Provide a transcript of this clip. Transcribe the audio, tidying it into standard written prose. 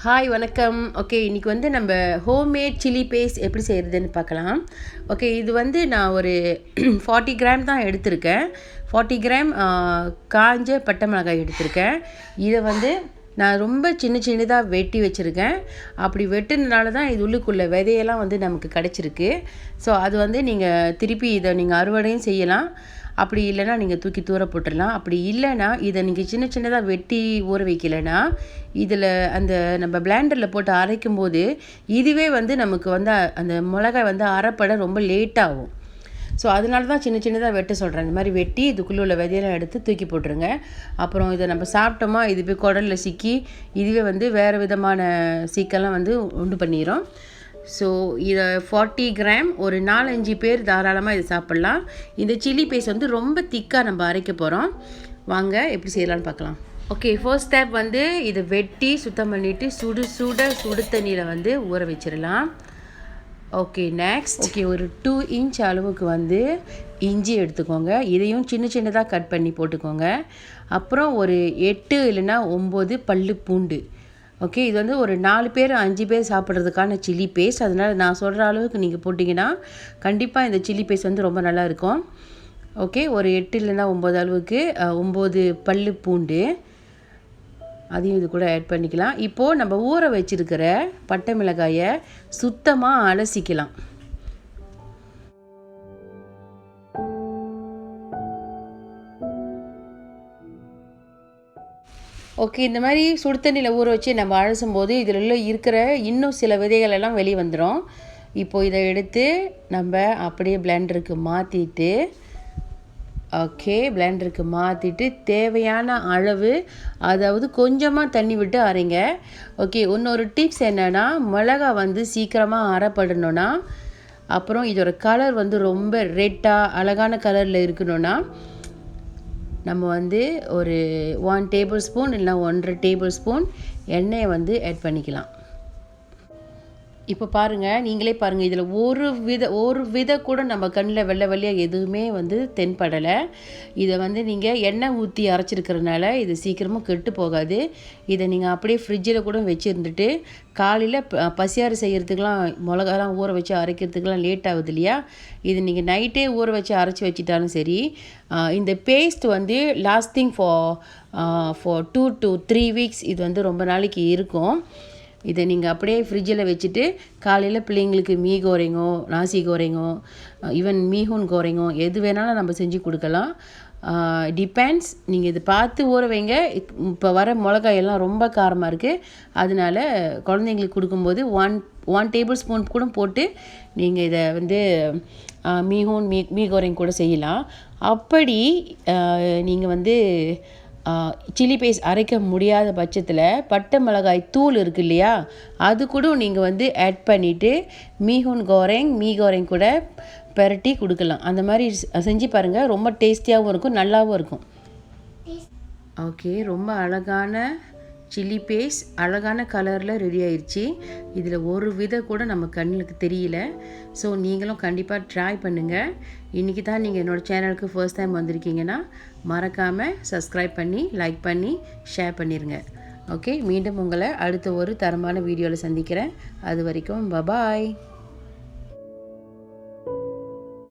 Hi வணக்கம். Okay, இன்றைக்கி வந்து நம்ம ஹோம்மேட் சில்லி பேஸ்ட் எப்படி செய்கிறதுன்னு பார்க்கலாம். ஓகே, இது வந்து நான் ஒரு 40 கிராம் தான் எடுத்திருக்கேன். 40 கிராம் காஞ்ச பட்டை மிளகாய் எடுத்திருக்கேன். இதை வந்து நான் ரொம்ப சின்னதாக வெட்டி வச்சுருக்கேன். அப்படி வெட்டினால தான் இது உள்ளுக்குள்ளே விதையெல்லாம் வந்து நமக்கு கிடச்சிருக்கு. ஸோ அது வந்து நீங்கள் திருப்பி இதை நீங்கள் அறுவடையும் செய்யலாம். அப்படி இல்லைனா நீங்கள் தூக்கி தூர போட்டுடலாம். அப்படி இல்லைனா இதை நீங்கள் சின்னதாக வெட்டி ஊற வைக்கலைன்னா இதில் அந்த நம்ம பிளேண்டரில் போட்டு அரைக்கும் போது இதுவே வந்து நமக்கு வந்து அந்த மிளகாய் வந்து அரைப்பட ரொம்ப லேட்டாகும். ஸோ அதனால தான் சின்னதாக வெட்ட சொல்கிறேன். இந்த மாதிரி வெட்டி இதுக்குள்ளே உள்ள விதையெல்லாம் எடுத்து தூக்கி போட்டுருங்க. அப்புறம் இதை நம்ம சாப்பிட்டோமா இது போய் குடலில் சிக்கி இதுவே வந்து வேறு விதமான சீக்கெல்லாம் வந்து உண்டு பண்ணிடும். ஸோ இதை 40 கிராம் ஒரு 4-5 பேர் தாராளமாக இதை சாப்பிட்லாம். இந்த சில்லி பேஸ்ட் வந்து ரொம்ப திக்காக நம்ம அரைக்க போகிறோம். வாங்க எப்படி செய்யலான்னு பார்க்கலாம். ஓகே, ஃபர்ஸ்ட் ஸ்டெப் வந்து இதை வெட்டி சுத்தம் பண்ணிவிட்டு சுடு தண்ணியில் வந்து ஊற வச்சிடலாம். ஓகே, நெக்ஸ்ட் ஒரு 2 இன்ச் அளவுக்கு வந்து இஞ்சி எடுத்துக்கோங்க. இதையும் சின்னதாக கட் பண்ணி போட்டுக்கோங்க. அப்புறம் ஒரு 8 இல்லைன்னா 9 பல்லு பூண்டு. ஓகே, இது வந்து ஒரு 4 பேர் 5 பேர் சாப்பிட்றதுக்கான சில்லி பேஸ்ட். அதனால் நான் சொல்கிற அளவுக்கு நீங்கள் போட்டிங்கன்னா கண்டிப்பாக இந்த சில்லி பேஸ்ட் வந்து ரொம்ப நல்லா இருக்கும். ஓகே, ஒரு 8 இல்லைன்னா 9 அளவுக்கு 9 பல்லு பூண்டு அதையும் இது கூட ஆட் பண்ணிக்கலாம். இப்போது நம்ம ஊற வச்சுருக்கிற பட்டை மிளகாயை சுத்தமாக அலசிக்கலாம். ஓகே, இந்த மாதிரி சுடு தண்ணியில் ஊற வச்சு நம்ம அலசும்போது இதில் இருக்கிற இன்னும் சில விதைகள் எல்லாம் வெளியே வந்துடும். இப்போது இதை எடுத்து நம்ம அப்படியே பிளெண்டருக்கு மாற்றிட்டு தேவையான அளவு, அதாவது கொஞ்சமாக தண்ணி விட்டு அரைங்க. ஓகே, இன்னொரு டிப்ஸ் என்னென்னா மிளகாய் வந்து சீக்கிரமாக அரைப்படணுன்னா, அப்புறம் இதோட கலர் வந்து ரொம்ப ரெட்டாக அழகான கலரில் இருக்கணும்னா நம்ம வந்து ஒரு 1 டேபிள் ஸ்பூன் இல்லைனா 1.5 டேபிள் ஸ்பூன் எண்ணெயை வந்து ஆட் பண்ணிக்கலாம். இப்போ பாருங்கள், நீங்களே பாருங்கள், இதில் ஒரு வித கூட நம்ம கண்ணில் வெள்ளையாக எதுவுமே வந்து தென்படலை. இதை வந்து நீங்கள் எண்ணெய் ஊற்றி அரைச்சிருக்கிறதுனால இது சீக்கிரமாக கெட்டு போகாது. இதை நீங்கள் அப்படியே ஃப்ரிட்ஜில் கூட வச்சுருந்துட்டு காலையில் பசியாறு செய்கிறதுக்கெலாம் மிளகாலாம் ஊற வச்சு அரைக்கிறதுக்கெலாம் லேட் ஆகுது இல்லையா, இது நீங்கள் நைட்டே ஊற வச்சு அரைச்சி வச்சிட்டாலும் சரி. இந்த பேஸ்ட் வந்து லாஸ்டிங் ஃபார் 2 to 3 வீக்ஸ் இது வந்து ரொம்ப நாளைக்கு இருக்கும். இதை நீங்கள் அப்படியே ஃப்ரிட்ஜில் வச்சுட்டு காலையில் பிள்ளைங்களுக்கு மீ கோரைங்கோ, நாசி கோரைங்கோ, ஈவன் மீஹூன் கோரைங்கோ எது வேணாலும் நம்ம செஞ்சு கொடுக்கலாம். டிபெண்ட்ஸ், நீங்கள் இதை பார்த்து ஊற வைங்க. இப்போ வர மிளகாயெல்லாம் ரொம்ப காரமாக இருக்குது. அதனால குழந்தைங்களுக்கு கொடுக்கும்போது 1 டேபிள் ஸ்பூன் கூட போட்டு நீங்கள் இதை வந்து மீ கோரைங் கூட செய்யலாம். அப்படி நீங்கள் வந்து சில்லி பேஸ்ட் அரைக்க முடியாத பட்சத்தில் பட்டை மிளகாய் தூள் இருக்குது இல்லையா, அது கூட நீங்கள் வந்து ஆட் பண்ணிவிட்டு மீ கோரைங் கூட பெரட்டி கொடுக்கலாம். அந்த மாதிரி செஞ்சு பாருங்கள், ரொம்ப டேஸ்டியாகவும் இருக்கும், நல்லாவும் இருக்கும். ஓகே, ரொம்ப அழகான சில்லி பேஸ்ட் அழகான கலரில் ரெடி ஆயிடுச்சு. இதில் ஒரு வித கூட நம்ம கண்ணுக்கு தெரியல. ஸோ நீங்களும் கண்டிப்பாக ட்ரை பண்ணுங்கள். இன்றைக்கி தான் நீங்கள் என்னோடய சேனலுக்கு ஃபர்ஸ்ட் டைம் வந்திருக்கீங்கன்னா மறக்காமல் சப்ஸ்கிரைப் பண்ணி லைக் பண்ணி ஷேர் பண்ணிடுங்க. ஓகே, மீண்டும் உங்களை அடுத்த ஒரு தரமான வீடியோவில் சந்திக்கிறேன். அது வரைக்கும் பபாய்.